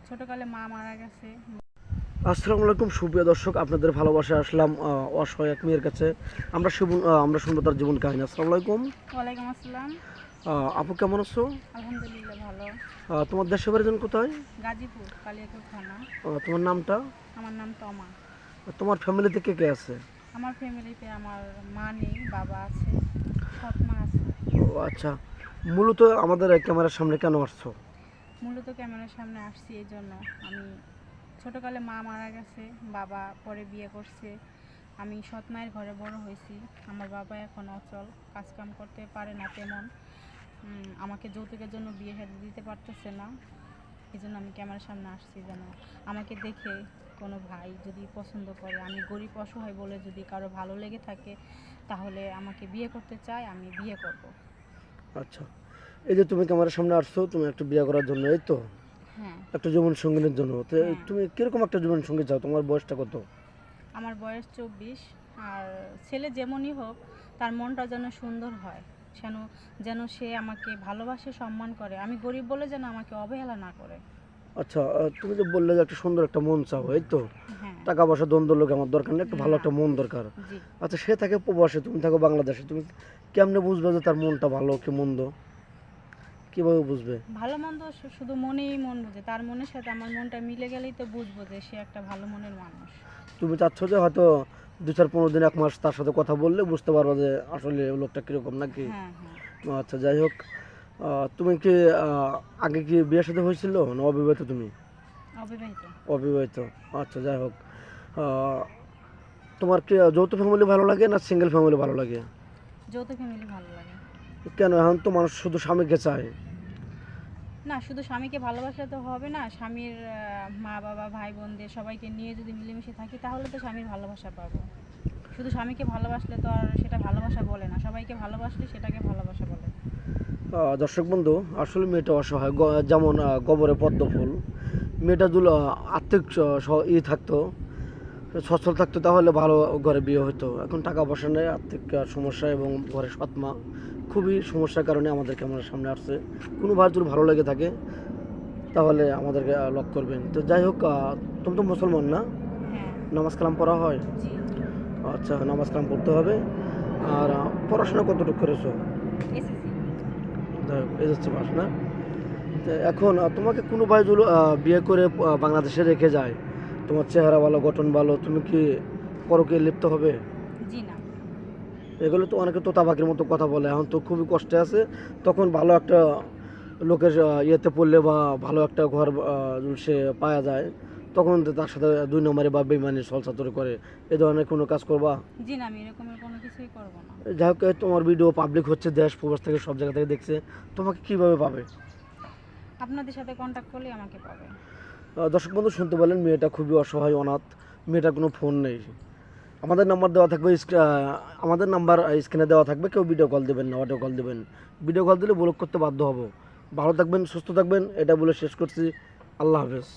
ছোটকালে মা মারা গেছে। আসসালামু আলাইকুম সুপ্রিয় দর্শক, আপনাদের ভালোবাসায় আসলাম অসহায় এক মেয়ের কাছে। আমরা শুনবো তার জীবন কাহিনী। আসসালামু আলাইকুম। ওয়ালাইকুম আসসালাম। আপু কেমন আছো? আলহামদুলিল্লাহ ভালো। তোমার দেশের বাড়ি যেন কোথায়? গাজীপুর, কালিয়াকৈর থানা। তোমার নামটা? আমার নাম তমা। তোমার ফ্যামিলিতে কে কে আছে? আমার ফ্যামিলিতে আমার মা নেই, বাবা আছে, সৎ মা আছে। ও আচ্ছা, মূলত আমাদের এই ক্যামেরার সামনে কেন আসছো? মূলত ক্যামেরার সামনে আসছি এই জন্য, আমি ছোটকালে মা মারা গেছে, বাবা পরে বিয়ে করছে। আমি সৎ মায়ের ঘরে বড় হয়েছি। আমার বাবা এখন অচল, কাজকাম করতে পারে না তেমন। আমাকে যৌতুকের জন্য বিয়ে শাদী দিতে পারতেছে না। এই জন্য আমি ক্যামেরার সামনে আসছি যেন আমাকে দেখে কোনো ভাই যদি পছন্দ করে, আমি গরিব অসহায় বলে যদি কারো ভালো লেগে থাকে তাহলে আমাকে বিয়ে করতে চায়, আমি বিয়ে করব। আচ্ছা, এই যে তুমি ক্যামেরার সামনে আসছো, তুমি একটা বিয়ে করার জন্য, এই তো হ্যাঁ, একটা জীবন সঙ্গিনীর জন্য। তো হ্যাঁ। তুমি কিরকম একটা জীবন সঙ্গী চাও? তোমার বয়সটা কত? আমার বয়স 24। আর ছেলে যেমনই হোক তার মনটা যেন সুন্দর হয়, যেন যেন সে আমাকে ভালোবাসে, সম্মান করে। আমি গরিব বলে যেন আমাকে অবহেলা না করে। আচ্ছা, তুমি যে বললে যে একটা সুন্দর একটা মন চাও, এই তো হ্যাঁ। টাকা পয়সা দ্বন্দ্ব লোক আমার দরকার নেই, একটা ভালো না। একটা মন দরকার। জি। আচ্ছা, সে থাকে প্রবাসে, তুমি থাকো বাংলাদেশে, তুমি কেমনে বুঝবে যে তার মনটা ভালো কি মন্দ? কিভাবে বুঝবে? ভালো মন্দ শুধু মনেই মন বুঝে, তার মনের সাথে আমার মনটা মিলে গেলেই তো বুঝবো যে সে একটা ভালো মনের মানুষ। তুমি চাচ্ছ যে হয়তো 2-4-15 দিন 1 মাস তার সাথে কথা বললে বুঝতে পারবো যে আসলে ওই লোকটা কিরকম, নাকি? হ্যাঁ, হ্যাঁ। আচ্ছা, যাই হোক, তুমি কি আগে কি বিয়ে সাথে হয়েছিল না অবিবাহিত তুমি? অবিবাহিত। অবিবাহিত। আচ্ছা, যাই হোক, আহ, তোমার কি যৌথ ফ্যামিলি ভালো লাগে না সিঙ্গেল ফ্যামিলি ভালো লাগে? যৌথ ফ্যামিলি ভালো লাগে। কেন, এখন তো মানুষ শুধু স্বামীকে চায়। না, শুধু স্বামীকে ভালোবাসলে তো হবে না। স্বামীর মা বাবা ভাই বোনদের সবাইকে নিয়ে যদি মিলেমিশে থাকি তাহলে তো স্বামীর ভালোবাসা পাবো। শুধু স্বামীকে ভালোবাসলে তো আর সেটা ভালোবাসা বলে না, সবাইকে ভালোবাসলে সেটাকে ভালোবাসা বলে। দর্শক বন্ধু, আসলে মেয়েটা অসহায়, যেমন গোবরে পদ্ম ফুল। মেয়েটা যদি আর্থিক থাকতো, সচ্ছল থাকতো, তাহলে ভালো ঘরে বিয়ে হতো। এখন টাকা পয়সা নেই, আর্থিক সমস্যা এবং ঘরে সৎমা খুবই সমস্যার কারণে আমাদেরকে আমার সামনে আসছে। কোনো ভাই যদি ভালো লেগে থাকে তাহলে আমাদেরকে লক করবেন। তো যাই হোক, তুমি তো মুসলমান না? হ্যাঁ। নামাজ কালাম পড়া হয়? জি। আচ্ছা, নামাজ কালাম পড়তে হবে। আর পড়াশোনা কতটুকু করেছো? এসএসসি। যাই হোক, এই হচ্ছে পাস না। তো এখন তোমাকে কোনো ভাই যদি বিয়ে করে বাংলাদেশে রেখে যায়, তোমার চেহারা ভালো, গঠন ভালো, তুমি কি পরকে লিপ্ত হবে? জি না। এগুলো তো অনেকে তোতা পাখির মতো কথা বলে, এখন তো খুবই কষ্টে আছে। তখন ভালো একটা লোকের ইয়েতে পড়লে বা ভালো একটা ঘর যদি সে পাওয়া যায়, তখন তো তার সাথে 2 নম্বরে বা বেইমানি ছলচাতুরি করে, এ ধরনের কোনো কাজ করবা? জি না, আমি এরকমের কোনো কিছুই করব না। যাই হোক, তোমার ভিডিও পাবলিক হচ্ছে, দেশ প্রবাস থেকে সব জায়গা থেকে দেখছে, তোমাকে কিভাবে পাবে? আপনাদের সাথে কন্ট্যাক্ট করলেই আমাকে পাবে। দর্শক বন্ধু, শুনতে পেলেন, মেয়েটা খুবই অসহায়, অনাথ। মেয়েটার কোনো ফোন নেই। আমাদের নাম্বার দেওয়া থাকবে, আমাদের নাম্বার স্ক্রিনে দেওয়া থাকবে। কেউ ভিডিও কল দেবেন না, অডিও কল দেবেন। ভিডিও কল দিলে ব্লক করতে বাধ্য হব। ভালো থাকবেন, সুস্থ থাকবেন, এটা বলে শেষ করছি। আল্লাহ হাফেজ।